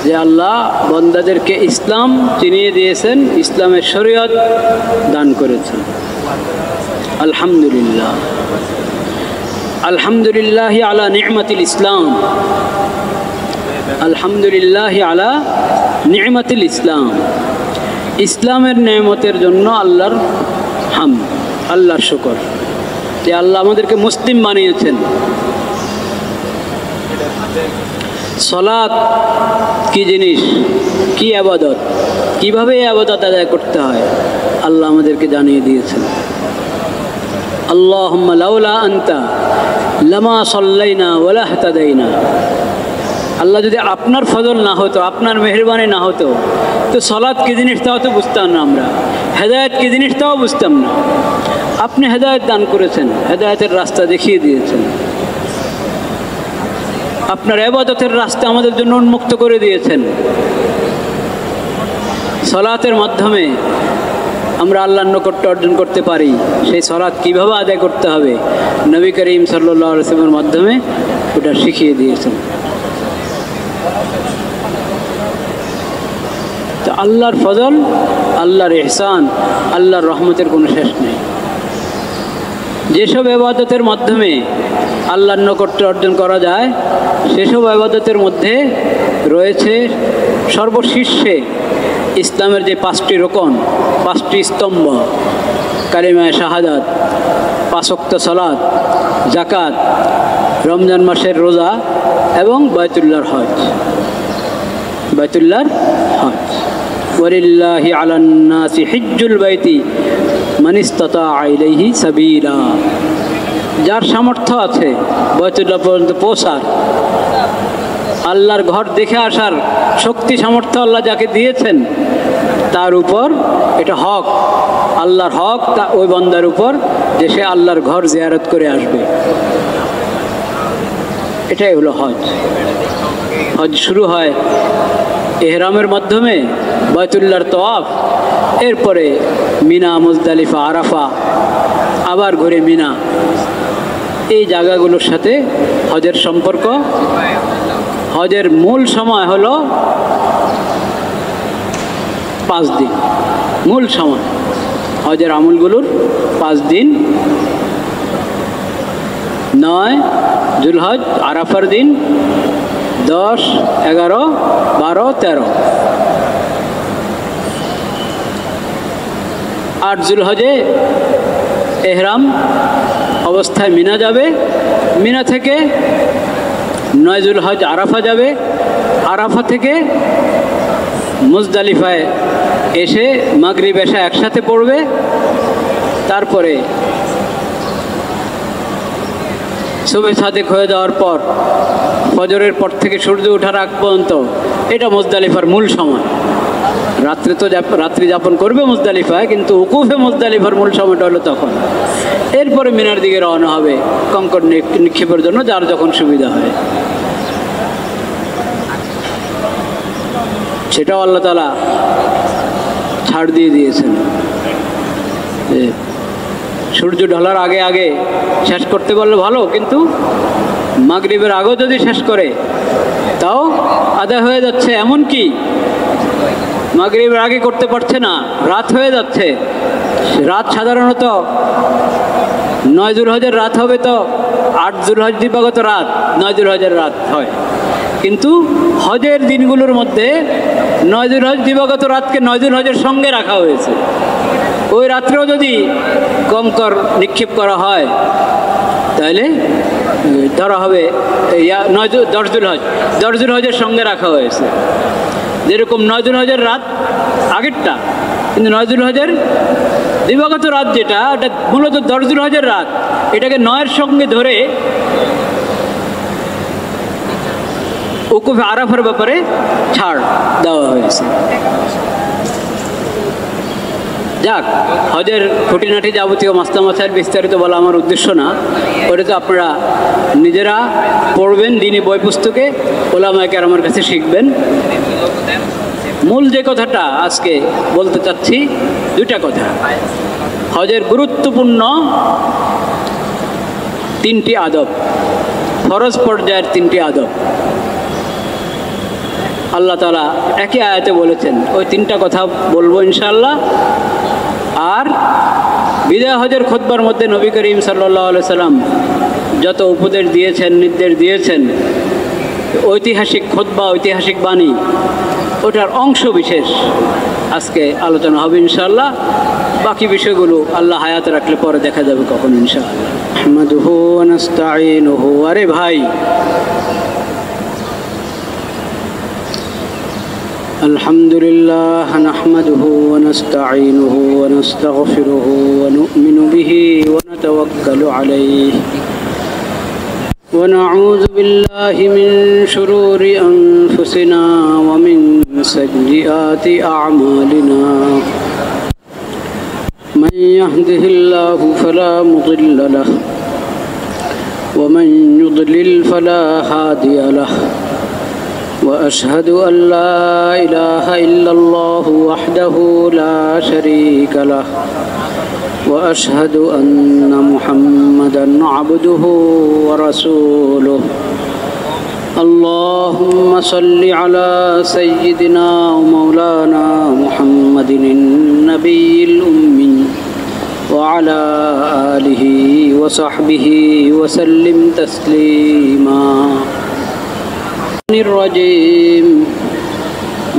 যে আল্লাহ বান্দাদেরকে ইসলাম চিনিয়ে দিয়েছেন, ইসলামের শরীয়ত দান করেছেন। আলহামদুলিল্লাহ, আলহামদুলিল্লাহ আলা নি'মাতিল ইসলাম, আলহামদুলিল্লাহ আলা নি'মাতিল ইসলাম। ইসলামের নেমতের জন্য আল্লাহর হামদ, আল্লাহর শুকর যে আল্লাহ আমাদেরকে মুসলিম বানিয়েছেন। সালাত কি জিনিস, কি ইবাদত, কিভাবে ইবাদত আদায় করতে হয় আল্লাহ আমাদেরকে জানিয়ে দিয়েছেন। আল্লাহুম্মা লাউলা আনতা লামা সাল্লাইনা ওয়ালা ইহতাদাইনা। আল্লাহ যদি আপনার ফজল না হতো, আপনার মেহরবানি না হতো, তো সালাত কি জিনিস তাও তো বুঝতাম না আমরা, হেদায়েত কি জিনিস তাও বুঝতাম না। আপনি হেদায়েত দান করেছেন, হেদায়েতের রাস্তা দেখিয়ে দিয়েছেন, আপনার ইবাদতের রাস্তা আমাদের জন্য উন্মুক্ত করে দিয়েছেন। সালাতের মাধ্যমে আমরা আল্লাহর নৈকট্য অর্জন করতে পারি। সেই সালাত কিভাবে আদায় করতে হবে নবী করিম সাল্লাল্লাহু আলাইহি ওয়াসাল্লামের মাধ্যমে ওটা শিখিয়ে দিয়েছেন। তো আল্লাহর ফজল, আল্লাহর ইহসান, আল্লাহর রহমতের কোনো শেষ নেই। যেসব ইবাদতের মাধ্যমে আল্লাহর নৈকট্য অর্জন করা যায় সেসব ইবাদতের মধ্যে রয়েছে সর্বশীর্ষে ইসলামের যে 5টি রোকন, 5টি স্তম্ভ, কালিমায়ে শাহাদাত, 5 ওয়াক্ত সালাত, যাকাত, রমজান মাসের রোজা এবং বাইতুল্লাহর হজ। বাইতুল্লাহর হজ, ওয়ালিল্লাহি আলান নাসি হিজ্জুল বাইতি মান ইসতাতা ইলাইহি সাবিলা। যার সামর্থ্য আছে বাইতুল্লাহ পর্যন্ত পৌঁছার, আল্লাহর ঘর দেখে আসার শক্তি সামর্থ্য আল্লাহ যাকে দিয়েছেন, তার উপর এটা হক, আল্লাহর হক তা ওই বান্দার উপর যে সে আল্লাহর ঘর জিয়ারত করে আসবে। এটাই হলো হজ। হজ শুরু হয় ইহরামের মাধ্যমে, বাইতুল্লাহর তওয়াফ, এরপরে মিনা, মুজদালিফা, আরাফা, আবার ঘুরে মিনা। এই জায়গাগুলোর সাথে হজের সম্পর্ক। হজের মূল সময় হলো 5 দিন, মূল সময় হজের আমলগুলোর 5 দিন। 9 জুলহজ আরাফার দিন, 10, 11, 12, 13। 8 জুলহজে এহরাম অবস্থায় মিনা যাবে, মিনা থেকে 9 জুলহজ আরাফা যাবে, আরাফা থেকে মুজদালিফায় এসে মাগরিব এশা একসাথে পড়বে। তারপরে সুবহ সাদেক হয়ে যাওয়ার পর, ফজরের পর থেকে সূর্য ওঠার আগ পর্যন্ত এটা মুজদালিফার মূল সময়। রাত্রে তো রাত্রি যাপন করবে মুজদালিফায়, কিন্তু উকুফে মুজদালিফার মূল সময়টা হলো তখন। এরপরে মিনার দিকে রওনা হবে কঙ্কর নিক্ষেপের জন্য, যার যখন সুবিধা হয়। সেটাও আল্লাহ তাআলা ছাড় দিয়ে দিয়েছেন। সূর্য ঢলার আগে আগে শেষ করতে পারলে ভালো, কিন্তু মাগরিবের আগেও যদি শেষ করে তাও আদায় হয়ে যাচ্ছে। এমনকি মাগরিবের আগে করতে পারছে না, রাত হয়ে যাচ্ছে। রাত সাধারণত 9 জুলহজের রাত হবে, তো 8 জুলহজ দিবাগত রাত 9 জুলহজের রাত হয়। কিন্তু হজের দিনগুলোর মধ্যে 9 জুলহজ দিবাগত রাতকে 9 জুলহজের সঙ্গে রাখা হয়েছে। ওই রাত্রেও যদি কঙ্কর নিক্ষেপ করা হয় তাহলে ধরা হবে 10 জুলহজ, 10 জুলহজের সঙ্গে রাখা হয়েছে। যেরকম 9 জুলহজের রাত আগেরটা, কিন্তু 9 জুলহজের দিবাগত রাত যেটা, ওটা মূলত 10 জুলহজের রাত, এটাকে 9-এর সঙ্গে ধরে উকুফে আরাফার ব্যাপারে ছাড় দেওয়া হয়েছে। যাক, হজের খুঁটিনাটি যাবতীয় মাস্তা মাসাইল বিস্তারিত বলা আমার উদ্দেশ্য না। ওটা তো আপনারা নিজেরা পড়বেন দিনী বই পুস্তকে, ওলামায়ে কেরামের কাছে শিখবেন। মূল যে কথাটা আজকে বলতে চাচ্ছি, 2টা কথা। হজের গুরুত্বপূর্ণ 3টি আদব, ফরজ পর্যায়ের 3টি আদব। আল্লাহ তাআলা একই আয়াতে বলেছেন। ওই তিনটা কথা বলবো ইনশাআল্লাহ। আর বিদায় হজের খুতবার মধ্যে নবী করিম সাল্লাল্লাহু আলাইহি সাল্লাম যত উপদেশ দিয়েছেন, নির্দেশ দিয়েছেন, ঐতিহাসিক খুতবা, ঐতিহাসিক বাণী, ওটার অংশ বিশেষ আজকে আলোচনা হবে ইনশাআল্লাহ। বাকি বিষয়গুলো আল্লাহ হায়াত রাখলে পরে দেখা যাবে কখন ইনশাআল্লাহ। আহমাদুহু ওয়া নাস্তাঈনুহু। আরে ভাই, আলহামদুলিল্লাহ নাহমাদুহু ওয়া নাস্তাঈনুহু ওয়া নাস্তাগফিরুহু ওয়া নু'মিনু বিহি ওয়া নাতাওয়াক্কালু আলাইহি ওয়া নাউযু বিল্লাহি মিন শুরুরি আনফুসিনা ওয়া মিন সাইয়্যাতি আ'মালিনা। من يهده الله فلا مضل له ومن يضلل فلا هادي له وأشهد أن لا إله إلا الله وحده لا شريك له وأشهد أن محمدا عبده ورسوله. اللهم صل على سيدنا ومولانا محمد النبي الأمي وعلى آله وصحبه وسلم تسليما. الرجيم.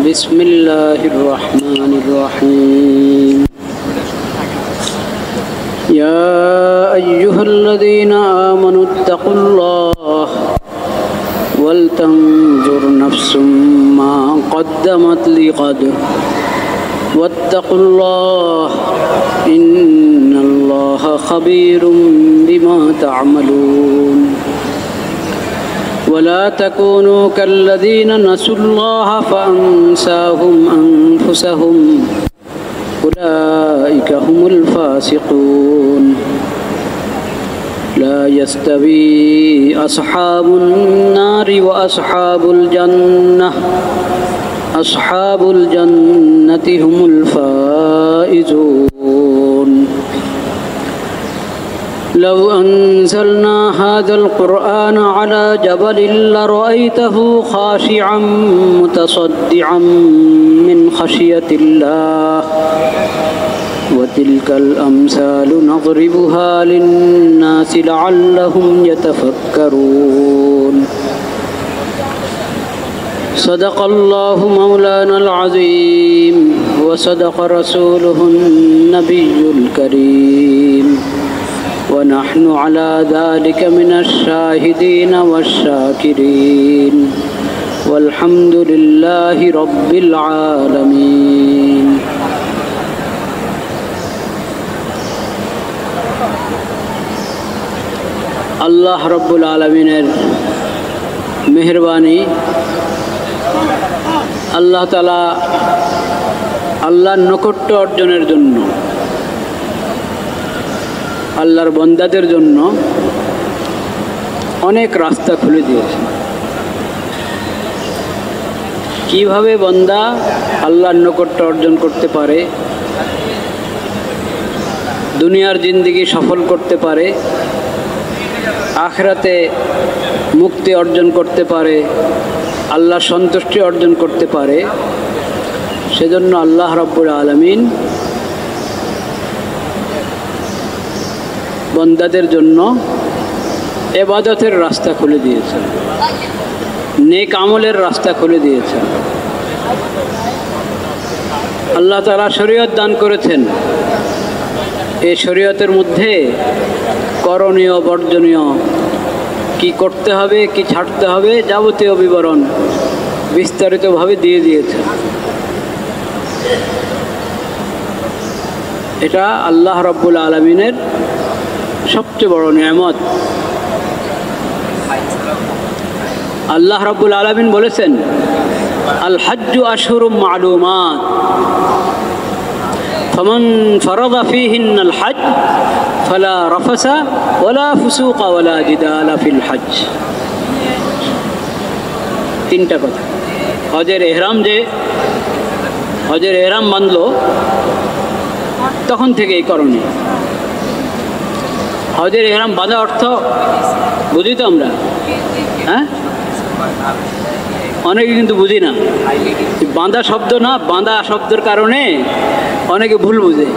بسم الله الرحمن الرحيم. يا أيها الذين آمنوا اتقوا الله ولتنظر نفس ما قدمت لغد واتقوا الله إن الله خبير بما تعملون. ولا تكونوا كالذين نسوا الله فأنساهم أنفسهم أولئك هم الفاسقون. لا يستوي أصحاب النار وأصحاب الجنة أصحاب الجنة هم الفائزون. لو أنزلنا هذا القرآن على جبل لرأيته خاشعا متصدعا من خشية الله وتلك الأمثال نضربها للناس لعلهم يتفكرون. صدق الله مولانا العظيم وصدق رسوله النبي الكريم ونحن على ذلك من الشاهدين والشاكرين والحمد لله رب العالمين. আল্লাহ রব্বুল আলমিনের মেহরবানি, আল্লাহ তাআলা আল্লাহর নৈকট্য অর্জনের জন্য, আল্লাহর বান্দাদের জন্য অনেক রাস্তা খুলে দিয়েছে। কিভাবে বান্দা আল্লাহর নৈকট্য অর্জন করতে পারে, দুনিয়ার জিন্দেগি সফল করতে পারে, আখিরাতে মুক্তি অর্জন করতে পারে, আল্লাহর সন্তুষ্টি অর্জন করতে পারে, সেজন্য আল্লাহ রাব্বুল আলামিন বান্দাদের জন্য ইবাদতের রাস্তা খুলে দিয়েছেন, নেক আমলের রাস্তা খুলে দিয়েছেন। আল্লাহ তাআলা শরীয়ত দান করেছেন। এই শরীয়তের মধ্যে করণীয় বর্জনীয়, কি করতে হবে, কি ছাড়তে হবে, যাবতীয় বিবরণ বিস্তারিতভাবে দিয়ে দিয়েছেন। এটা আল্লাহ রাব্বুল আলামিনের সবচেয়ে বড় নিয়ামত। আল্লাহ রাব্বুল আলামিন বলেছেন, আল হাজ্জু আশহুরুম মা'লুমাত ফামান ফারাদা ফীহিন্নাল হজ্জ ফালা রাফাসা ওয়ালা ফুসুকা ওয়ালা জিদালা ফিল হজ্জ। তিনটা কথা। হজের এহরাম বাঁধলো তখন থেকেই করণীয়। হজের এহরাম বাঁধা অর্থ বুঝি তো আমরা, হ্যাঁ? অনেকে কিন্তু বুঝি না। বাঁধা শব্দ না, বাঁধা শব্দের কারণে অনেকে ভুল বুঝে।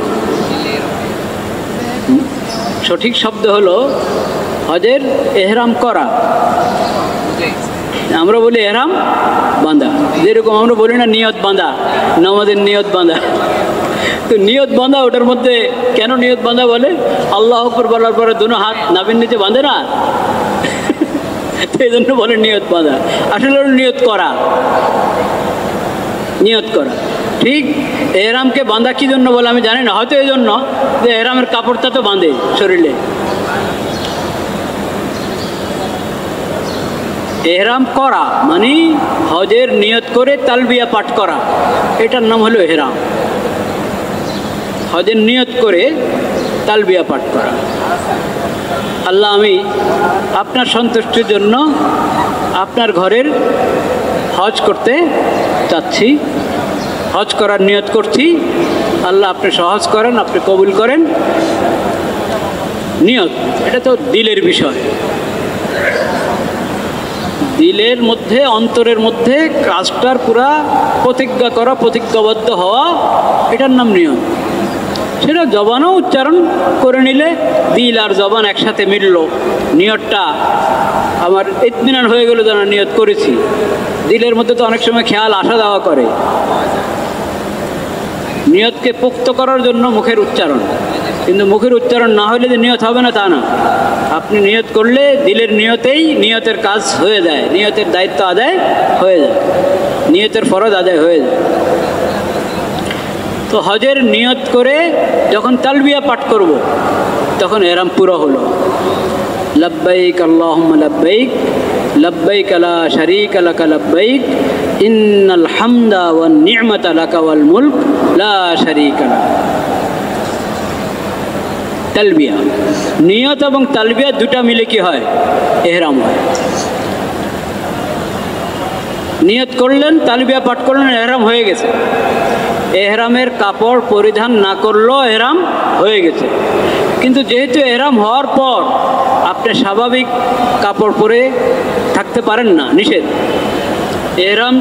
সঠিক শব্দ হলো হজের এহরাম করা। আমরা বলি এহরাম বাঁধা, যেরকম আমরা বলি না নিয়ত বাঁধা, নামাজের নিয়ত বাঁধা। তো নিয়ত বাঁধা, ওটার মধ্যে কেন নিয়ত বাঁধা বলে? আল্লাহ আকবার বলার পরে দুনো হাত নাভির নিচে বাঁধে না, এই জন্য বলে নিয়ত বাঁধা। আসলে হলো নিয়ত করা, নিয়ত করা। ঠিক এহরামকে বাঁধা কী জন্য বলে আমি জানি না, হয়তো এই জন্য যে এহরামের কাপড়টা তো বাঁধে শরীরে। এহরাম করা মানে হজের নিয়ত করে তালবিয়া পাঠ করা, এটার নাম হলো এহরাম। হজের নিয়ত করে তালবিয়া পাঠ করা। আল্লাহ, আমি আপনার সন্তুষ্টির জন্য আপনার ঘরের হজ করতে চাচ্ছি, হজ করার নিয়ত করছি। আল্লাহ আপনি সহজ করেন, আপনি কবুল করেন। নিয়ত এটা তো দিলের বিষয়, দিলের মধ্যে, অন্তরের মধ্যে কাজটার পুরা প্রতিজ্ঞা করা, প্রতিজ্ঞাবদ্ধ হওয়া, এটার নাম নিয়ত। সেটা জবানও উচ্চারণ করে নিলে, দিল আর জবান একসাথে মিলল, নিয়তটা আমার ইতমিনান হয়ে গেল যেন নিয়ত করেছি। দিলের মধ্যে তো অনেক সময় খেয়াল আসা যাওয়া করে। নিয়তকে পোক্ত করার জন্য মুখের উচ্চারণ, কিন্তু মুখের উচ্চারণ না হলে যে নিয়ত হবে না তা না। আপনি নিয়ত করলে দিলের নিয়তেই নিয়তের কাজ হয়ে যায়, নিয়তের দায়িত্ব আদায় হয়ে যায়, নিয়তের ফরজ আদায় হয়ে যায়। তো হজের নিয়ত করে যখন তালবিয়া পাঠ করব, তখন এহরাম পুরো হলো। লব্বাইক আল্লাহুম্মা লব্বাইক, লব্বাইক লা শারীকা লাকা লব্বাইক, ইন্নাল হামদা ওয়ান নি'মাতা লাকা ওয়াল মুলক লা শারীকা লাক। তালবিয়া, নিয়ত এবং তালবিয়া দুটা মিলে কি হয়? এহরাম হয়। নিয়ত করলেন, তালবিয়া পাঠ করলেন, এহরাম হয়ে গেছে। এহরামের কাপড় পরিধান না করলেও এহরাম হয়ে গেছে। কিন্তু যেহেতু এহরাম হওয়ার পর আপনি স্বাভাবিক কাপড় পরে থাকতে পারেন না, নিষেধ। এহরাম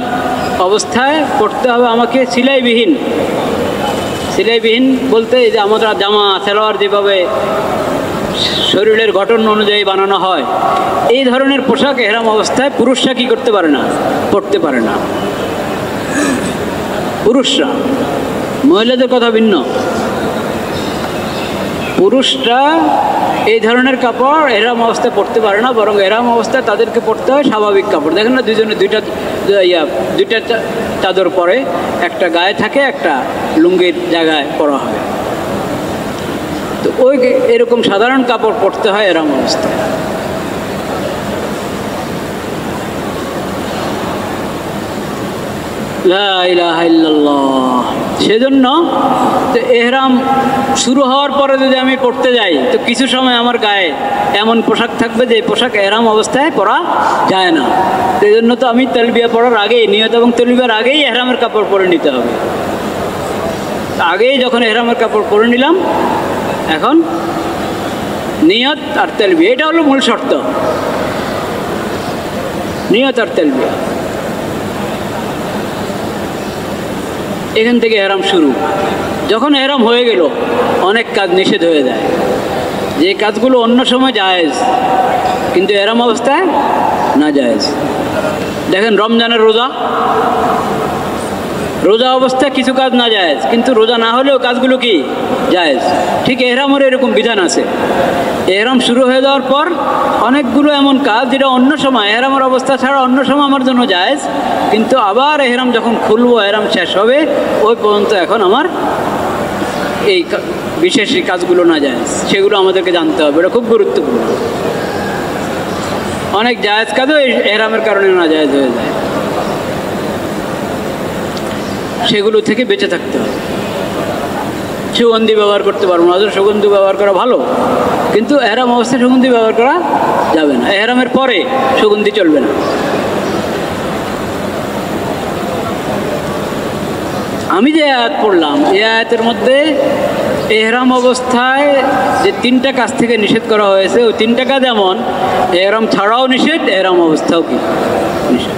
অবস্থায় পড়তে হবে আমাকে সিলাইবিহীন। সিলাইবিহীন বলতে এই যে আমাদের জামা সালোয়ার যেভাবে শরীরের গঠন অনুযায়ী বানানো হয়, এই ধরনের পোশাক এহরাম অবস্থায় পুরুষরা কি করতে পারে না, পড়তে পারে না। পুরুষরা, মহিলাদের কথা ভিন্ন। পুরুষরা এই ধরনের কাপড় এহরাম অবস্থায় পড়তে পারে না, বরং এহরাম অবস্থায় তাদেরকে পড়তে হয় স্বাভাবিক কাপড়। দেখেন না, দুজনে দুইটা চাদর পরে, একটা গায়ে থাকে, একটা লুঙ্গির জায়গায় পরা হয়। তো ওই এরকম সাধারণ কাপড় পরতে হয় এরকম অবস্থায়। লা ইলাহা ইল্লাল্লাহ। সেজন্য তো এহরাম শুরু হওয়ার পরে যদি আমি পড়তে যাই, তো কিছু সময় আমার গায়ে এমন পোশাক থাকবে যে পোশাক এহরাম অবস্থায় পরা যায় না। সেই জন্য তো আমি তালবিয়া পড়ার আগেই, নিয়ত এবং তালবিয়ার আগেই এহরামের কাপড় পরে নিতে হবে। আগেই যখন এহরামের কাপড় পরে নিলাম, এখন নিয়ত আর তালবিয়া, এটা হলো মূল শর্ত। নিয়ত আর তালবিয়া, এখান থেকে এহরাম শুরু। যখন এহরাম হয়ে গেল, অনেক কাজ নিষেধ হয়ে যায়, যে কাজগুলো অন্য সময় জায়েজ কিন্তু এহরাম অবস্থায় না জায়েজ। দেখেন রমজানের রোজা, রোজা অবস্থায় কিছু কাজ না জায়েজ, কিন্তু রোজা না হলেও কাজগুলো কি জায়েজ। ঠিক এহরামের এরকম বিধান আছে। এহরাম শুরু হয়ে যাওয়ার পর অনেকগুলো এমন কাজ যেটা অন্য সময়, এহরামের অবস্থা ছাড়া অন্য সময় আমার জন্য জায়েজ, কিন্তু আবার এহরাম যখন খুলবো, এহরাম শেষ হবে, ওই পর্যন্ত এখন আমার এই বিশেষ কাজগুলো না জায়েজ। সেগুলো আমাদেরকে জানতে হবে, এটা খুব গুরুত্বপূর্ণ। অনেক জায়েজ কাজও এই এহরামের কারণে না জায়েজ হয়ে যায়, সেগুলো থেকে বেঁচে থাকতে হবে। সুগন্ধি ব্যবহার করতে পারবো না, সুগন্ধি ব্যবহার করা ভালো, কিন্তু এহরাম অবস্থায় সুগন্ধি ব্যবহার করা যাবে না। এহরামের পরে সুগন্ধি চলবে না। আমি যে আয়াত পড়লাম, এই আয়াতের মধ্যে এহরাম অবস্থায় যে তিনটা কাজ থেকে নিষেধ করা হয়েছে, ওই তিনটা কাজ এমন, এহরাম ছাড়াও নিষেধ, এহরাম অবস্থাও কি নিষেধ।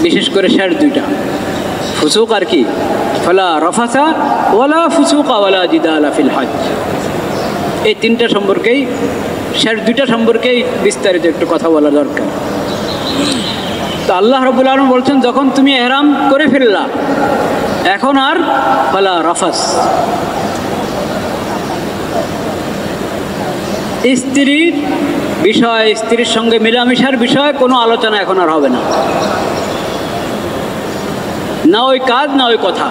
বিশেষ করে শেষ দুইটা ফুসুক আর কি, ফালা রাফাসা ওয়ালা ফুসুকা ওয়ালা জিদালা ফিল হজ, এই তিনটা সম্পর্কেই শেষ দুইটা সম্পর্কেই বিস্তারিত একটু কথা বলা দরকার। তো আল্লাহ রাব্বুল আলামিন বলছেন যখন তুমি ইহরাম করে ফেললা এখন আর ফালা রাফাস, স্ত্রীর বিষয়, স্ত্রীর সঙ্গে মিলামিশার বিষয়ে কোনো আলোচনা এখন আর হবে না, না ওই কাজ না ওই কথা।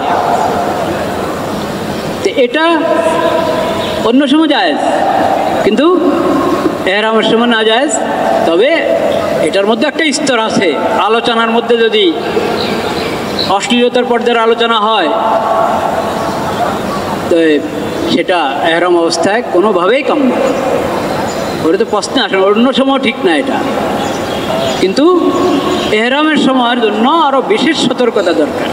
তো এটা অন্য সময় জায়েজ, কিন্তু ইহরামের সময় না জায়েজ। তবে এটার মধ্যে একটা স্তর আছে, আলোচনার মধ্যে যদি অশ্লীলতার পর্যায়ের আলোচনা হয় তো সেটা ইহরাম অবস্থায় কোনোভাবেই কাম্য, ওটা তো প্রশ্নে আসে না, অন্য সময় ঠিক না এটা। কিন্তু ইহরামের সময়ের জন্য আরও বিশেষ সতর্কতা দরকার।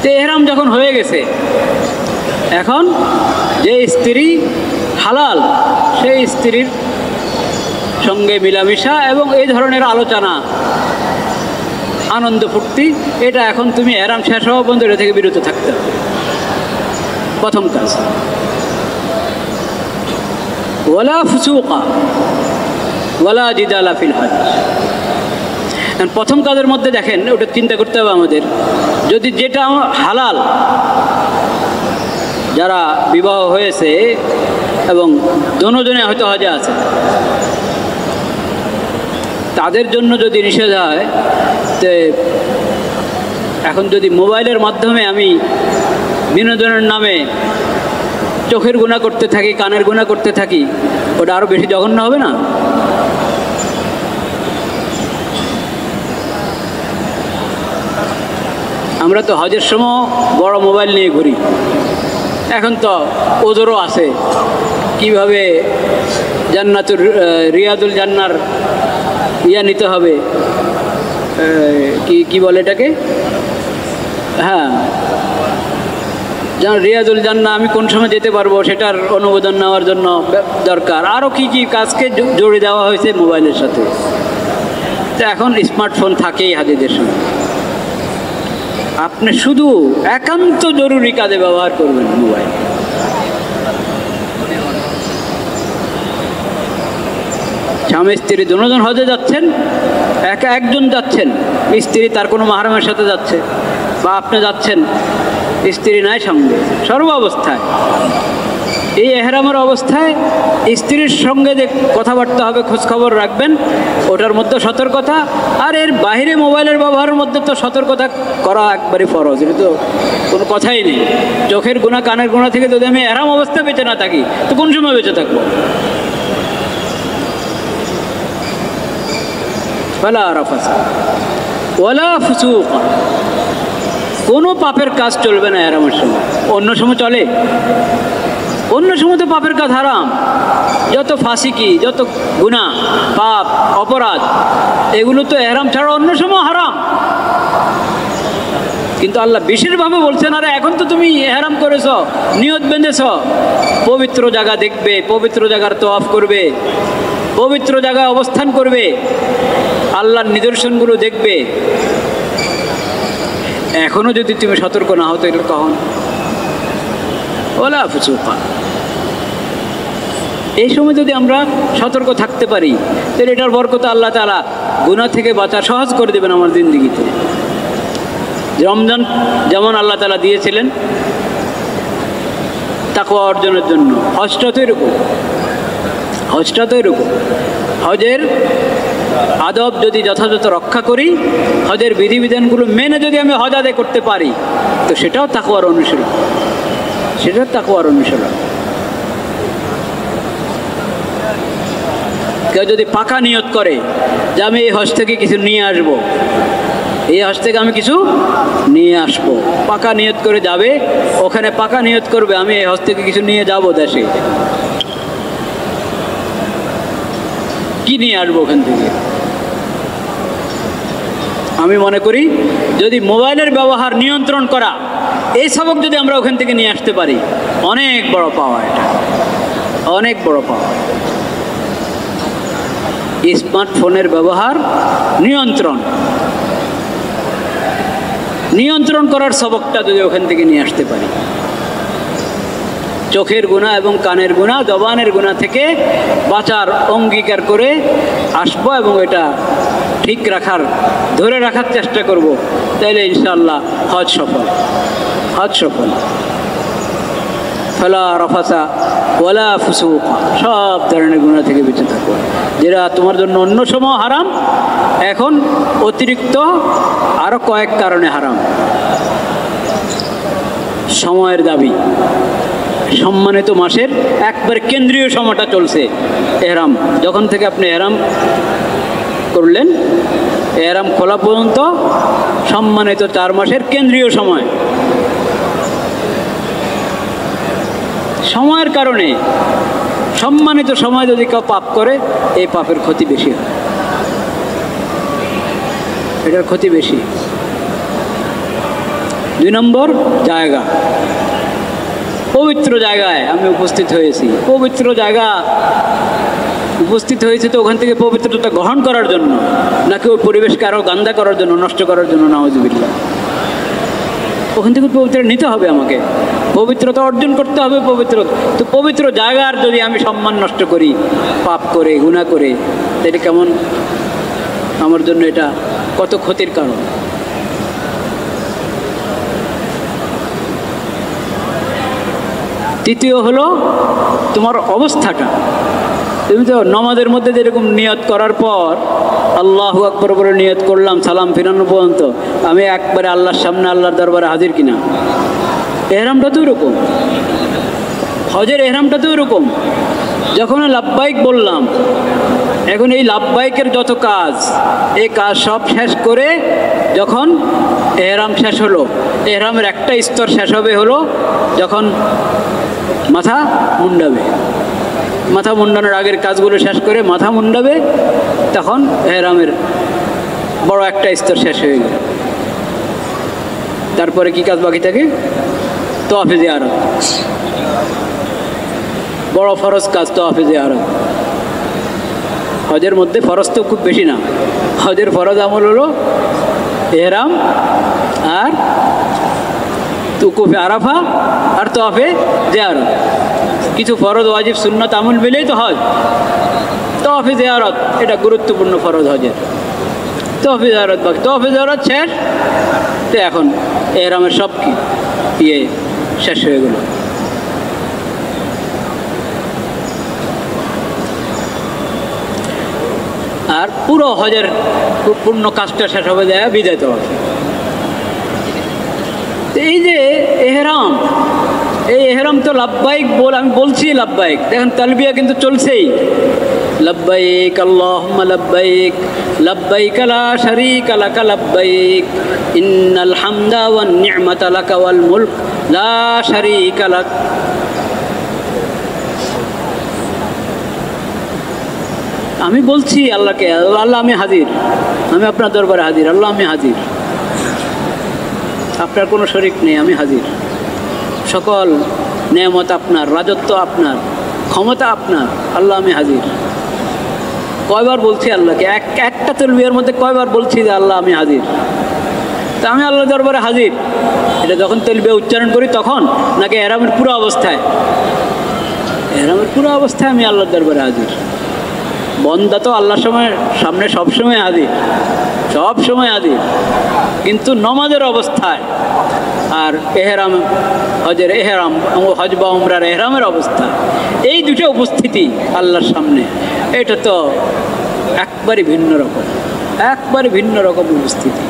তো ইহরাম যখন হয়ে গেছে, এখন যে স্ত্রী হালাল সেই স্ত্রীর সঙ্গে মিলামিশা এবং এই ধরনের আলোচনা, আনন্দ ফুর্তি, এটা এখন তুমি ইহরাম শেষ হওয়া পর্যন্ত এটা থেকে বিরত থাকতে হবে, প্রথম কাজ। ওয়ালা ফুসুকা ওয়ালা জিদালা ফিল হজ, প্রথম কাজের মধ্যে দেখেন ওটা চিন্তা করতে হবে আমাদের, যদি যেটা হালাল, যারা বিবাহ হয়েছে এবং দোনোজনে হয়তো হজে আছে তাদের জন্য যদি নিষেধ হয়, তো এখন যদি মোবাইলের মাধ্যমে আমি বিনোদনের নামে চোখের গুনাহ করতে থাকি, কানের গুনাহ করতে থাকি, ওটা আরও বেশি জঘন্য হবে না? আমরা তো হজের সময় বড় মোবাইল নিয়ে ঘুরি, এখন তো ওজোরও আছে কিভাবে জান্নাতুর রিয়াদুল জান্নার নিতে হবে, কি বলে এটাকে, হ্যাঁ যেমন রিয়াদুল জান্না আমি কোন সময় যেতে পারবো সেটার অনুমোদন নেওয়ার জন্য দরকার, আরও কি কি কাজকে জড়ে দেওয়া হয়েছে মোবাইলের সাথে। তো এখন স্মার্টফোন থাকেই হাজিদের সঙ্গে, আপনি শুধু একান্ত জরুরি কাজে ব্যবহার করবেন মোবাইল। স্বামী স্ত্রী দুজন হজে যাচ্ছেন, একজন যাচ্ছেন, স্ত্রী তার কোনো মাহরামের সাথে যাচ্ছে, বা আপনি যাচ্ছেন স্ত্রী নাই সঙ্গে, সর্ব অবস্থায় এই ইহরামের অবস্থায় স্ত্রীর সঙ্গে যে কথাবার্তা হবে, খোঁজখবর রাখবেন, ওটার মধ্যে সতর্কতা। আর এর বাইরে মোবাইলের ব্যবহারের মধ্যে তো সতর্কতা করা একবারে ফরজ, এটা তো কোনো কথাই নেই। চোখের গুনাহ কানের গুনাহ থেকে যদি আমি ইহরাম অবস্থায় বেঁচে না থাকি তো কোন সময় বেঁচে থাকবো? ফালা রাফাসা ওয়ালা ফুসুকা, কোনো পাপের কাজ চলবে না ইহরামের সময়। অন্য সময় চলে? অন্য সময় তো পাপের কাজ হারাম, যত ফাসিকি, যত গুনাহ, পাপ, অপরাধ, এগুলো তো ইহরাম ছাড়া অন্য সময় হারাম। কিন্তু আল্লাহ বিশেষভাবে বলছেন, আরে এখন তো তুমি ইহরাম করেছ, নিয়ত বেঁধেছ, পবিত্র জায়গা দেখবে, পবিত্র জায়গার তওয়াফ করবে, পবিত্র জায়গায় অবস্থান করবে, আল্লাহর নিদর্শনগুলো দেখবে, এখনো যদি তুমি সতর্ক না হও তো এটা কখন? ওলা ফুসুকা, এই সময় যদি আমরা সতর্ক থাকতে পারি তাহলে এটার বরকতে আল্লাহ তাআলা গুনাহ থেকে বাঁচা সহজ করে দেবেন আমার জিন্দেগিতে। রমজান যেমন আল্লাহ তাআলা দিয়েছিলেন তাকওয়া অর্জনের জন্য, হজটা তো এরকম, হজটা তো এরকম। হজের আদব যদি যথাযথ রক্ষা করি, হজের বিধিবিধানগুলো মেনে যদি আমি হজ আদায় করতে পারি, তো সেটাও তাকওয়ার অনুশীলন, সেটাও তাকওয়ার অনুশীলন। কেউ যদি পাকা নিয়ত করে যে আমি এই হজ থেকে কিছু নিয়ে আসব, এই হজ থেকে আমি কিছু নিয়ে আসব, পাকা নিয়ত করে যাবে, ওখানে পাকা নিয়ত করবে আমি এই হজ থেকে কিছু নিয়ে যাব দেশে, কি নিয়ে আসবো ওখান থেকে? আমি মনে করি যদি মোবাইলের ব্যবহার নিয়ন্ত্রণ করা, এই সবক যদি আমরা ওখান থেকে নিয়ে আসতে পারি, অনেক বড় পাওয়া, এটা অনেক বড় পাওয়া। স্মার্টফোনের ব্যবহার নিয়ন্ত্রণ, নিয়ন্ত্রণ করার সবকটা যদি ওখান থেকে নিয়ে আসতে পারি, চোখের গুনাহ এবং কানের গুনাহ, জবানের গুনাহ থেকে বাঁচার অঙ্গীকার করে আসবো এবং এটা ঠিক রাখার, ধরে রাখার চেষ্টা করব, তাইলে ইনশাআল্লাহ হজ সফল, হজ সফল। ফালা রাফাসা ওয়ালা ফুসুক, সব ধরনের গুনাহ থেকে বেঁচে থাকো, যেটা তোমার জন্য অন্য সময় হারাম, এখন অতিরিক্ত আরো কয়েক কারণে হারাম। সময়ের দাবি, সম্মানিত মাসের একবার কেন্দ্রীয় সময়টা চলছে এহরাম, যখন থেকে আপনি এহরাম করলেন এহরাম খোলা পর্যন্ত সম্মানিত 4 মাসের কেন্দ্রীয় সময়। সময়ের কারণে সম্মানিত সময় যদি কেউ পাপ করে, এই পাপের ক্ষতি বেশি হয়, এটার ক্ষতি বেশি। 2 নম্বর জায়গা, পবিত্র জায়গায় আমি উপস্থিত হয়েছি, পবিত্র জায়গা উপস্থিত হয়েছে তো ওখান থেকে পবিত্রতা গ্রহণ করার জন্য, নাকি ওই পরিবেশকে আরও গান্দা করার জন্য, নষ্ট করার জন্য, নাউজুবিল্লাহ। ওখান থেকে পবিত্রতা নিতে হবে, আমাকে পবিত্রতা অর্জন করতে হবে। তো পবিত্র জায়গার যদি আমি সম্মান নষ্ট করি, পাপ করে, গুনাহ করে, তাহলে কেমন আমার জন্য এটা কত ক্ষতির কারণ। তৃতীয় হলো তোমার অবস্থাটা। তুমি তো নামাজের মধ্যে যেরকম নিয়ত করার পর আল্লাহু আকবার বলে নিয়ত করলাম, সালাম ফিরানো পর্যন্ত আমি একবারে আল্লাহর সামনে, আল্লাহর দরবারে হাজির কিনা, এহরামটা তো এরকম, হজের এহরামটা তো এরকম। যখন লাব্বাইক বললাম, এখন এই লাব্বাইকের যত কাজ, এই কাজ সব শেষ করে যখন এহরাম শেষ হলো, এহরামের একটা স্তর শেষ হবে হলো যখন মাথা মুন্ডাবে, মাথা মুন্ডানোর আগের কাজগুলো শেষ করে মাথা মুন্ডাবে, তখন এহরামের বড় একটা স্তর শেষ হয়ে গেল। তারপরে কি কাজ বাকি থাকে? তাওয়াফে জিয়ারত, বড় ফরজ কাজ তাওয়াফে জিয়ারত। হজের মধ্যে ফরজ তো খুব বেশি না, হজের ফরজ আমল হলো এহরাম আর উকুফে আরাফা আর তাওয়াফে জিয়ারত। কিছু ফরজ ওয়াজিব সুন্নাত আমল মিলেই তো হজ। তাওয়াফে জিয়ারত এটা গুরুত্বপূর্ণ ফরজ হজের। তাওয়াফে জিয়ারত বাকি, তাওয়াফে জিয়ারত শেষ, তো এখন এহরামের সব শেষ হয়ে গেল। আর পুরো হজের পূর্ণ কাজটা শেষ হবে যায় বিদায় তওয়াফ। এই যে এহরাম, এই এহরাম তো লাব্বাইক আমি বলছি লাব্বাইক, দেখেন তালবিয়া কিন্তু চলছেই। লব্বাইক আল্লাহুম্মা লব্বাইক, লব্বাইক লা শারীকা লাকা লব্বাইক, ইন্নাল হামদা ওয়ান নি'মাতা লাকা ওয়াল মুলক লা শারীকা লাক। আমি বলছি আল্লাহকে, আল্লাহ আমি হাজির, আমি আপনার দরবারে হাজির, আল্লাহ আমি হাজির, আপনার কোনো শরীক নেই, আমি হাজির, সকল নেয়ামত আপনার, রাজত্ব আপনার, ক্ষমতা আপনার, আল্লাহ আমি হাজির। কয়বার বলছি আল্লাহকে? একটা তালবিয়ার মধ্যে কয়বার বলছি যে আল্লাহ আমি হাজির? তা আমি আল্লাহ দরবারে হাজির, এটা যখন তালবিয়া উচ্চারণ করি তখন, নাকি এহরামের পুরো অবস্থায়? এহরামের পুরো অবস্থায় আমি আল্লাহর দরবারে হাজির। বন্দা তো আল্লাহর সামনে সবসময় হাজির, সব সময় হাজির, কিন্তু নমাজের অবস্থায় আর এহরাম, হজের এহরাম, হজ বা উমরার এহরামের অবস্থা, এই দুটো উপস্থিতি আল্লাহর সামনে, এটা তো একবারে ভিন্ন রকম, একবারে ভিন্ন রকম উপস্থিতি।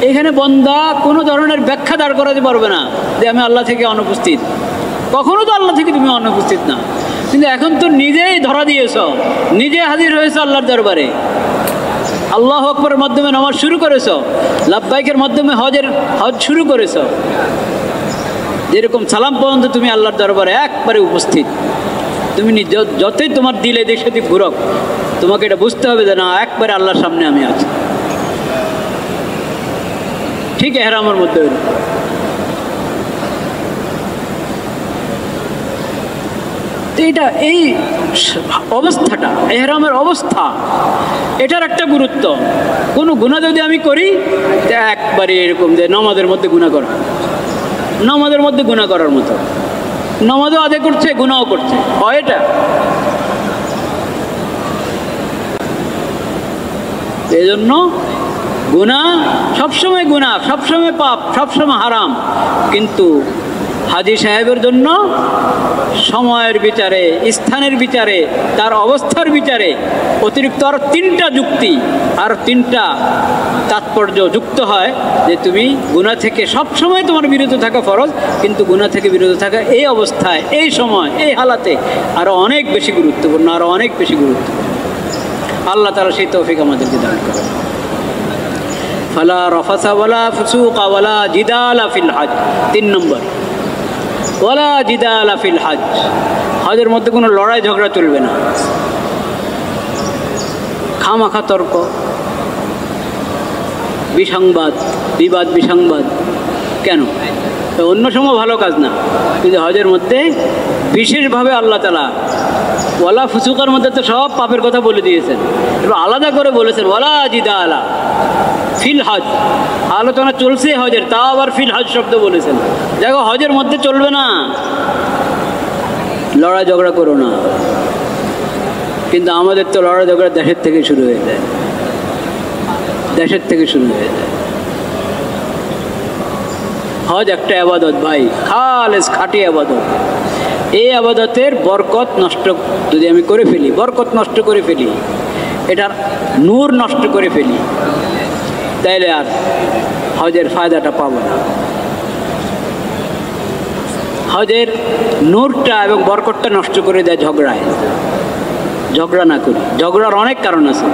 এখানে বন্দা কোনো ধরনের ব্যাখ্যা দাঁড় করাতে পারবে না যে আমি আল্লাহ থেকে অনুপস্থিত। কখনো তো আল্লাহ থেকে তুমি অনুপস্থিত না, কিন্তু এখন তো নিজেই ধরা দিয়েছ, নিজে হাজির হয়েছ আল্লাহর দরবারে। আল্লাহু আকবারের মাধ্যমে নামাজ শুরু করেছ, লাব্বাইকের মাধ্যমে হজ শুরু করেছ, যেরকম সালাম পর্যন্ত তুমি আল্লাহর দরবারে একবারে উপস্থিত। তুমি যতই তোমার দিলে দেশ সেদিক ঘুরক, তোমাকে এটা বুঝতে হবে যে না, একবারে আল্লাহর সামনে আমি আছি। ঠিক এহরামের মধ্যে তো এটা এই অবস্থাটা, এহরামের অবস্থা, এটার একটা গুরুত্ব। কোনো গুনাহ যদি আমি করি তা একবারে এরকম যে নামাজের মধ্যে গুনাহ করা, নামাজের মধ্যে গুনাহ করার মতো, নামাজও আদায় করছে গুনাহও করছে, হয় এটা? এই জন্য গুনাহ সবসময় গুনাহ, সবসময় পাপ, সবসময় হারাম। কিন্তু হাজী সাহেবের জন্য সময়ের বিচারে, স্থানের বিচারে, তার অবস্থার বিচারে অতিরিক্ত আর 3টা যুক্তি, আর 3টা তাৎপর্য যুক্ত হয় যে তুমি গুনাহ থেকে সবসময় তোমার বিরত থাকা ফরজ, কিন্তু গুনাহ থেকে বিরত থাকা এই অবস্থায়, এই সময়, এই হালাতে আরও অনেক বেশি গুরুত্বপূর্ণ, আরও অনেক বেশি গুরুত্বপূর্ণ। আল্লাহ তাআলা সেই তৌফিক আমাদেরকে দান করেন। ফালা রাফাসা ওয়ালা ফুসুকা ওয়ালা জিদালা ফিল হজ। 3 নম্বর, ওয়ালা জিদালা ফিল হজ। হজের মধ্যে কোনো লড়াই ঝগড়া চলবে না, খামাখা তর্ক, বিসংবাদ, বিবাদ বিসংবাদ। কেন? অন্য সময় ভালো কাজ না, কিন্তু হজের মধ্যে বিশেষভাবে আল্লাহ তাআলা ওয়ালা ফুসুকার মধ্যে তো সব পাপের কথা বলে দিয়েছেন, এবার আলাদা করে বলেছেন ওয়ালা জিদালা ফিল হজ। আলোচনা চলছে হজের, তাও আবার ফিল হজ শব্দ বলেছেন। দেখো হজের মধ্যে চলবে না, লড়াই ঝগড়া করো না। কিন্তু আমাদের তো লড়াই ঝগড়া দেশের থেকে শুরু হয়ে যায়, দেশের থেকে শুরু হয়ে যায়। হজ একটা আবাদত ভাই, খালেস খাঁটি আবাদত। এই আবাদতের বরকত নষ্ট যদি আমি করে ফেলি, বরকত নষ্ট করে ফেলি, এটার নূর নষ্ট করে ফেলি, তাইলে আর হজের ফায়দাটা পাবো না। হজের নূরটা এবং বরকতটা নষ্ট করে দেয় ঝগড়ায়। ঝগড়া না করি, ঝগড়ার অনেক কারণ আছে,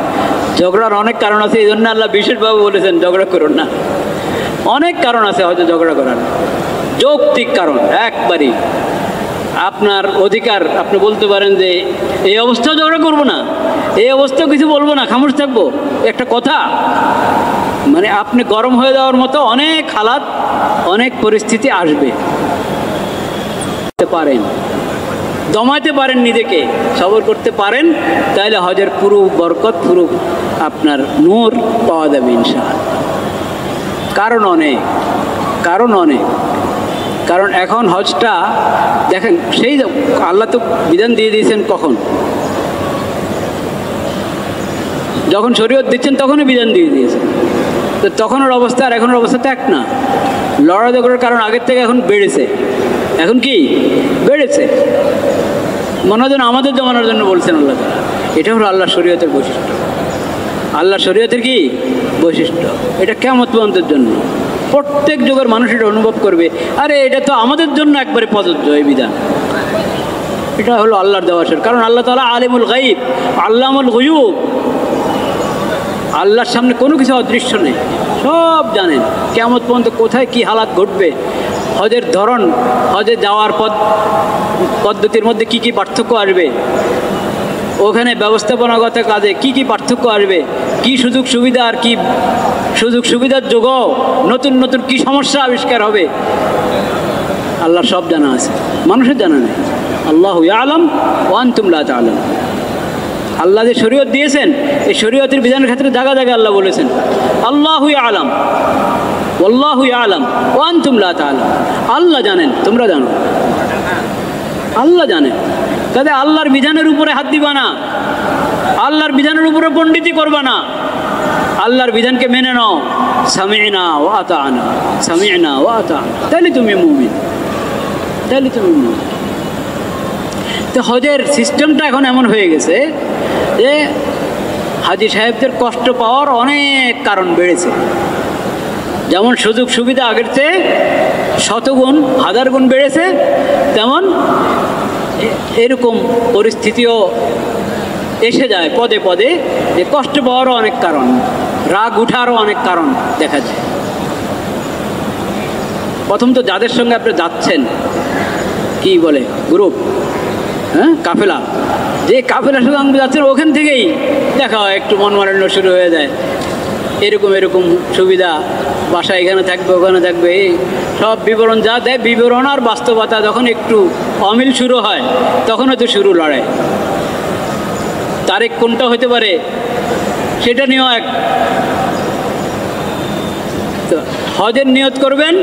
ঝগড়ার অনেক কারণ আছে, এই জন্য আল্লাহ বিশেষভাবে বলেছেন ঝগড়া করুন না। অনেক কারণ আছে হয়তো ঝগড়া করার, যৌক্তিক কারণ একবারই। আপনার অধিকার, আপনি বলতে পারেন যে এই অবস্থাও ঝগড়া করবো না, এই অবস্থাও কিছু বলবো না, খামোশ থাকবো, একটা কথা। মানে আপনি গরম হয়ে যাওয়ার মতো অনেক হালাত, অনেক পরিস্থিতি আসবে, পারেন দমাইতে পারেন, নিজেকে সবর করতে পারেন, তাহলে হজের পুরো বরকত, পুরো আপনার নূর পাওয়া যাবে ইনশাআল্লাহ। কারণ অনেক, কারণ অনেক। কারণ এখন হজটা দেখেন, সেই আল্লাহ তো বিধান দিয়ে দিয়েছেন কখন? যখন শরীয়ত দিচ্ছেন তখনই বিধান দিয়ে দিয়েছেন। তো তখনের অবস্থা আর এখনের অবস্থা তো এক না। লড়াই ঝগড়ার কারণ আগের থেকে এখন বেড়েছে। এখন কি বেড়েছে? মনে হয় যেন আমাদের জমানোর জন্য বলছেন আল্লাহ তাআলা। এটা হলো আল্লাহ শরীয়তের বৈশিষ্ট্য, আল্লাহ শরীয়তের কি বৈশিষ্ট্য। এটা কিয়ামত পর্যন্তের জন্য প্রত্যেক যুগের মানুষ এটা অনুভব করবে, আরে এটা তো আমাদের জন্য একবারে প্রযোজ্য এই বিধান। এটা হলো আল্লাহর দেওয়া। কারণ আল্লাহ তাআলা আলিমুল গায়ব, আল্লামুল গুয়ুব। আল্লাহর সামনে কোনো কিছু অদৃশ্য নেই, সব জানেন। কিয়ামত পর্যন্ত কোথায় কি হালাত ঘটবে, হজের ধরন, হজে যাওয়ার পদ্ধতির মধ্যে কি কি পার্থক্য আসবে, ওখানে ব্যবস্থাপনাগত কাজে কি কি পার্থক্য আসবে, কি সুযোগ সুবিধা আর কি সুযোগ সুবিধার যোগ, নতুন নতুন কি সমস্যা আবিষ্কার হবে, আল্লাহর সব জানা আছে, মানুষের জানা নেই। আল্লাহু ইয়ালাম ওয়া আনতুম লা তা'লামুন। আল্লাহ যে শরীয়ত দিয়েছেন, এই শরীয়তের বিধানের ক্ষেত্রে জায়গা জায়গা আল্লাহ বলেছেন আল্লাহু ইয়ালাম ওয়াল্লাহু ইয়ালাম ওয়া আনতুম লা তা'লামুন। আল্লাহ জানেন, তোমরা জানো। আল্লাহ জানেন, তাহলে আল্লাহর বিধানের উপরে হাত দিবা না, আল্লাহর বিধানের উপরে পণ্ডিতি করবা না, আল্লাহর বিধানকে মেনে নাও। সামি'না ওয়া আতা'না, সামি'না ওয়া আতা'না, তাহলে তুমি মুমিন, তাহলে তুমি মুমিন। তো হজের সিস্টেমটা এখন এমন হয়ে গেছে যে হাজী সাহেবদের কষ্ট পাওয়ার অনেক কারণ বেড়েছে। যেমন সুযোগ সুবিধা আগের চেয়ে শতগুণ, হাজার গুণ বেড়েছে, তেমন এরকম পরিস্থিতিও এসে যায় পদে পদে যে কষ্ট পাওয়ারও অনেক কারণ, রাগ উঠারও অনেক কারণ দেখা যায়। প্রথম তো যাদের সঙ্গে আপনি যাচ্ছেন, কি বলে গ্রুপ, হ্যাঁ কাফেলা, যে কাফেলার সঙ্গে যাচ্ছেন ওখান থেকেই দেখা হয় একটু মনমালিন্য শুরু হয়ে যায়। এরকম এরকম সুবিধা, বাসা এখানে থাকবে, ওখানে থাকবে, এই সব বিবরণ যা দেয়, বিবরণ আর বাস্তবতা যখন একটু অমিল শুরু হয় তখন হয়তো শুরু লড়াই। তারিখ কোনটা হতে পারে সেটা নিয়েও এক। তো হজের নিয়ত করবেন,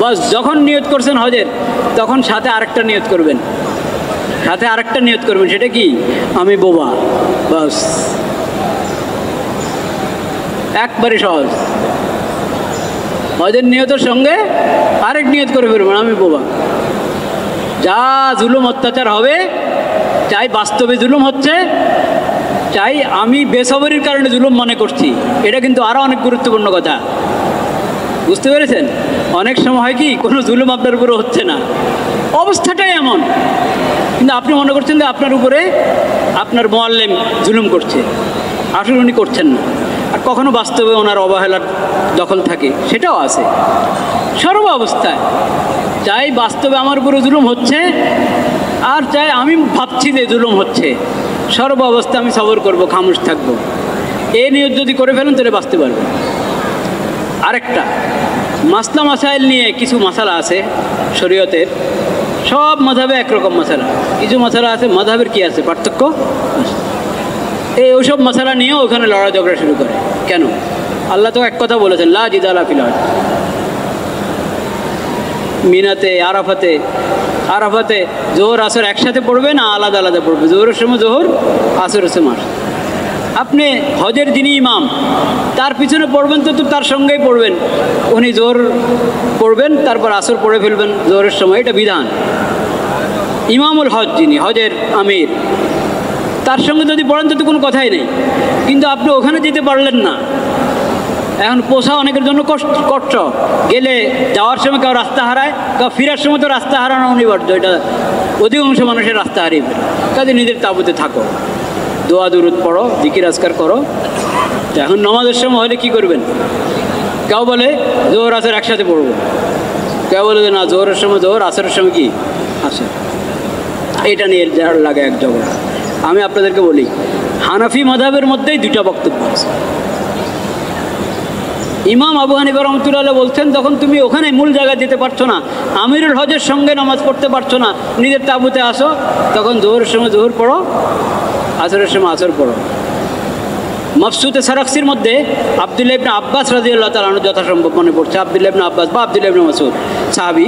বাস যখন নিয়ত করছেন হজের তখন সাথে আরেকটা নিয়ত করবেন, সাথে আরেকটা নিয়ত করবেন। সেটা কি? আমি বোবা। বাস, একবারে সহজ। হজের নিয়তের সঙ্গে আরেক নিয়ত করে ফেলবেন, আমি বোবা। যা জুলুম অত্যাচার হবে, চাই বাস্তবে জুলুম হচ্ছে, চাই আমি বেসবরির কারণে জুলুম মনে করছি, এটা কিন্তু আরও অনেক গুরুত্বপূর্ণ কথা। বুঝতে পেরেছেন? অনেক সময় হয় কি কোনো জুলুম আপনার উপরে হচ্ছে না, অবস্থাটাই এমন, কিন্তু আপনি মনে করছেন যে আপনার উপরে আপনার মোয়াল্লেম জুলুম করছে, আসলে উনি করছেন না। আর কখনো বাস্তবে ওনার অবহেলার দখল থাকে, সেটাও আছে। সর্ব অবস্থায় চাই বাস্তবে আমার উপরে জুলুম হচ্ছে, আর চাই আমি ভাবছি যে জুলুম হচ্ছে, সর্ব অবস্থা আমি সবর করব, খামোশ থাকবো। এই নিয়ত যদি করে ফেলেন তাহলে বাঁচতে পারবেন। আরেকটা মাসলা মাসাইল নিয়ে কিছু মাসালা আছে শরীয়তের, সব মাযহাবে একরকম মাসালা, কিছু মাসালা আছে মাযহাবের কি আছে পার্থক্য, ওইসব মাসালা নিয়েও ওখানে লড়াই ঝগড়া শুরু করে। কেন? আল্লাহ তো এক কথা বলেছেন, লা জিদালা ফিল হজ। মিনাতে, আরাফাতে জোহর আসর একসাথে পড়বে না আলাদা আলাদা পড়বে? জোহরের সময় জোহর, আসরের সময় আসর। আপনি হজের যিনি ইমাম তার পিছনে পড়বেন তো তার সঙ্গেই পড়বেন, উনি জোহর পড়বেন তারপর আসর পড়ে ফেলবেন জোহরের সময়, এটা বিধান। ইমামুল হজ যিনি, হজের আমির, তার সঙ্গে যদি পড়েন তো কোনো কথাই নেই। কিন্তু আপনি ওখানে যেতে পারলেন না, এখন পোষা অনেকের জন্য কষ্ট, গেলে যাওয়ার সময় কেউ রাস্তা হারায়, কেউ ফেরার সময় তো রাস্তা হারানো অনিবার্য, এটা অধিকাংশ মানুষের রাস্তা হারিয়ে ফেলে। কাজে নিজের তাঁবুতে থাকো, দোয়া দুরুদ পড়ো, জিকির আজকার করো। এখন নামাজের সময় হলে কি করবেন? কেউ বলে জোহর আসর একসাথে পড়বো, কেউ বলে যে না জোহরের সময় জোহর, আসরের সময় কি আসর। এটা নিয়ে যার লাগে এক ঝগড়া। আমি আপনাদেরকে বলি, হানাফি মাযহাবের মধ্যেই দুইটা বক্তব্য আছে। ইমাম আবু হানিফা রাহমাতুল্লাহ বলছেন, যখন তুমি ওখানে মূল জায়গায় যেতে পারছো না, আমিরুল হজের সঙ্গে নামাজ পড়তে পারছো না, নিজের তাঁবুতে আসো, তখন জোহরের সময় জোহর পড়ো, আসরের সময় আসর পড়ো। মফসুতে সারাকসির মধ্যে আব্দুল্লাহ ইবনে আব্বাস রাদিয়াল্লাহু তাআলা আনহু, যথাসম্ভব মনে পড়ছে আব্দুল্লাহ ইবনে আব্বাস বা আব্দুল্লাহ ইবনে মাসউদ সাহাবী,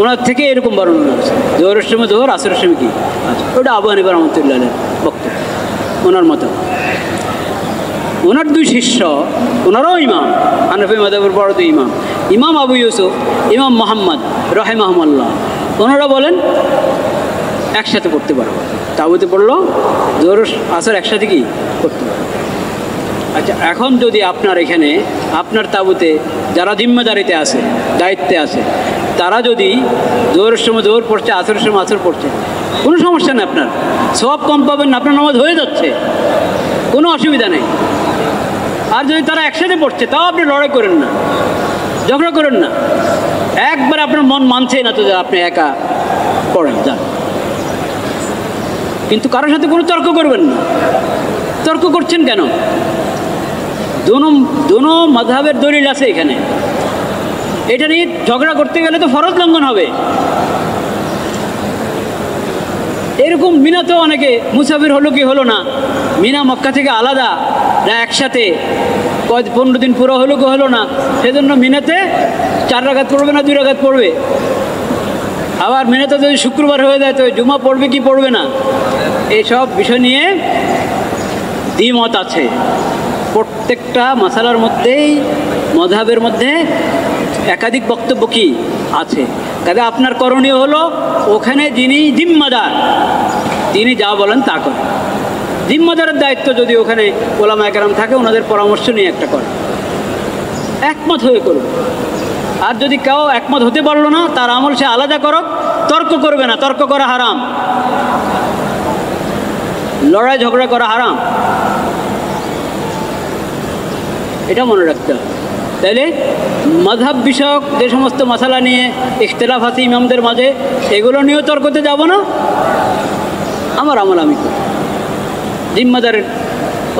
ওনার থেকে এরকম বর্ণনা আছে, জোহরের সময় জোহর, আসরের সময় কি আসর। ওটা আবু হানিফা রাহমাতুল্লাহের বক্তব্য, ওনার মতো। ওনার দুই শিষ্য, ওনারাও ইমাম, হানাফি মাযহাবের বড় দুই ইমাম, ইমাম আবু ইউসুফ, ইমাম মুহাম্মদ রাহিমাহুল্লাহ, ওনারা বলেন একসাথে পড়তে পারো, তাঁবুতে পড়লো জোহর আসর একসাথে কি পড়তে পারো। আচ্ছা, এখন যদি আপনার এখানে আপনার তাঁবুতে যারা জিম্মেদারিতে আছে, দায়িত্বে আছে, তারা যদি জোহরের সময় জোহর পড়ছে, আসরের সময় আসর পড়ছে, কোনো সমস্যা নেই, আপনার সব কম পাবেন, আপনার নামাজ হয়ে যাচ্ছে, কোনো অসুবিধা নেই। আর যদি তারা একসাথে পড়ছে, তাও আপনি লড়াই করেন না, ঝগড়া করেন না, একবার আপনার মন মানছে না তো যে আপনি একা পড়েন, যান। কিন্তু কারোর সাথে কোনো তর্ক করবেন না। তর্ক করছেন কেন? দোনো মাযহাবের দলিল আছে এখানে, এটা নিয়ে ঝগড়া করতে গেলে তো ফরজ লঙ্ঘন হবে। এরকম মিনাতেও অনেকে মুসাফির হলো কি হলো না, মিনা মক্কা থেকে আলাদা না, একসাথে 15 দিন পুরো হলো কি হলো না, সেজন্য মিনাতে 4 রাকাত পড়বে না 2 রাকাত পড়বে। আবার মিনাতে যদি শুক্রবার হয়ে যায় তো জুমা পড়বে কি পড়বে না, এইসব বিষয় নিয়ে দ্বিমত আছে। প্রত্যেকটা মাসালার মধ্যেই মাযহাবের মধ্যে একাধিক বক্তব্য কি আছে। কাজে আপনার করণীয় হলো, ওখানে যিনি জিম্মাদার তিনি যা বলেন তা করেন। জিম্মাদারের দায়িত্ব যদি ওখানে ওলামায়ে কেরাম থাকে, ওনাদের পরামর্শ নিয়ে একটা করে একমত হয়ে করবে। আর যদি কেউ একমত হতে পারলো না, তার আমল সে আলাদা করুক, তর্ক করবে না, তর্ক করা হারাম, লড়াই ঝগড়া করা হারাম, এটা মনে রাখতে হবে। তাইলে মাযহাব বিষয়ক যে সমস্ত মাসালা নিয়ে ইখতিলাফ আছে ইমামদের মাঝে, এগুলো নিয়েও তর্কতে যাব না, আমার আমল আমি করি, জিম্মাদারের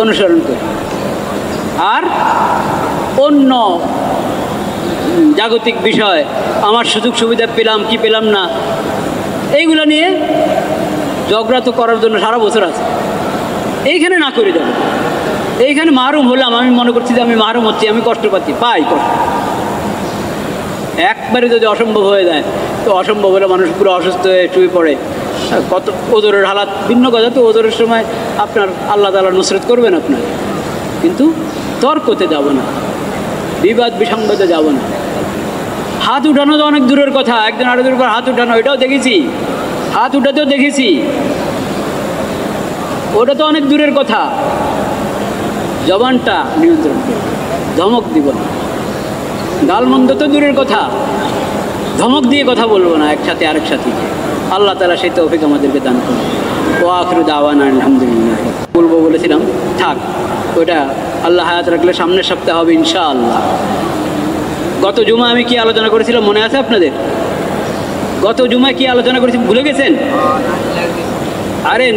অনুসরণ করি। আর অন্য জাগতিক বিষয়, আমার সুযোগ সুবিধা পেলাম কি পেলাম না, এইগুলো নিয়ে ঝগড়া তো করার জন্য সারা বছর আছে, এইখানে না করে দেবো। এইখানে মাহরুম হলাম, আমি মনে করছি যে আমি মাহরুম হচ্ছি, আমি কষ্ট পাচ্ছি, পাই কষ্ট। একবারে যদি অসম্ভব হয়ে যায় তো অসম্ভব হলে মানুষ পুরো অসুস্থ হয়ে শুয়ে পড়ে। কত ওজোরের হালাত ভিন্ন কথা, তো ওজোরের সময় আপনার আল্লাহ তাআলা নুসরত করবেন আপনার, কিন্তু তর্কতে যাব না, বিবাদ বিসংবাদে যাব না। হাত উঠানো তো অনেক দূরের কথা, একজন আরেকজনের উপর হাত উঠানো এটাও দেখেছি, হাত উঠাতেও দেখেছি, ওটা তো অনেক দূরের কথা। জবানটা নিয়ন্ত্রণ করবে, ধমক দিব না। গালমন্দ তো দূরের কথা, ধমক দিয়ে কথা বলবো না একসাথে আরেক সাথীকে। আল্লাহ তাআলা সেই তৌফিক আমাদেরকে দান করুন। ওয়া আখিরু দাওয়ানা আলহামদুলিল্লাহ। বলবো বলেছিলাম, থাক ওটা আল্লাহ হায়াত রাখলে সামনের সপ্তাহে হবে ইনশাআল্লাহ। গত জুমা আমি কি আলোচনা করেছিলাম মনে আছে আপনাদের? গত জুমায় কি আলোচনা করেছি ভুলে গেছেন? আরে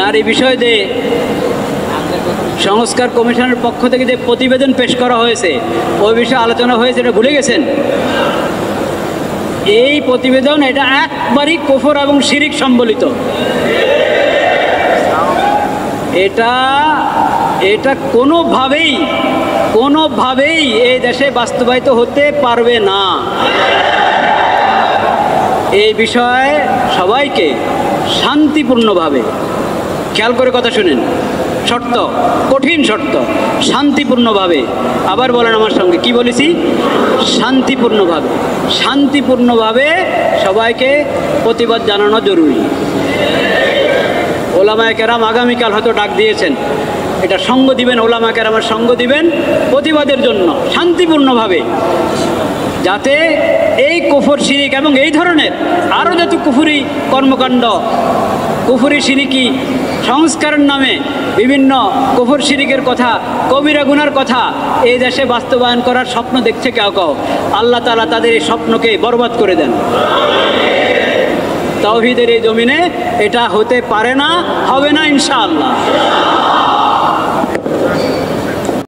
নারী বিষয়ে সংস্কার কমিশনের পক্ষ থেকে যে প্রতিবেদন পেশ করা হয়েছে ওই বিষয়ে আলোচনা হয়েছে, এটা ভুলে গেছেন? এই প্রতিবেদন এটা একবারই কুফর এবং শিরিক সম্বলিত। এটা কোনোভাবেই এই দেশে বাস্তবায়িত হতে পারবে না। এই বিষয়ে সবাইকে শান্তিপূর্ণভাবে, খেয়াল করে কথা শুনেন, শর্ত, কঠিন শর্ত, শান্তিপূর্ণভাবে, আবার বলেন আমার সঙ্গে, কি বলেছি? শান্তিপূর্ণভাবে সবাইকে প্রতিবাদ জানানো জরুরি। ওলামায়ে কেরাম আগামীকাল হয়তো ডাক দিয়েছেন, এটা সঙ্গ দিবেন, ওলামায়ে কেরামের সঙ্গ দিবেন প্রতিবাদের জন্য শান্তিপূর্ণভাবে, যাতে এই কুফর শিরিক এবং এই ধরনের আরও যত কুফরি কর্মকাণ্ড, কুফরি শিরিকি সংস্কারের নামে বিভিন্ন কুফর শিরিকের কথা, কবিরা গুনার কথা এই দেশে বাস্তবায়ন করার স্বপ্ন দেখছে কেউ, আল্লাহ তাআলা তাদের এই স্বপ্নকে বরবাদ করে দেন। তাওহীদের এই জমিনে এটা হতে পারে না, হবে না ইনশাআল্লাহ।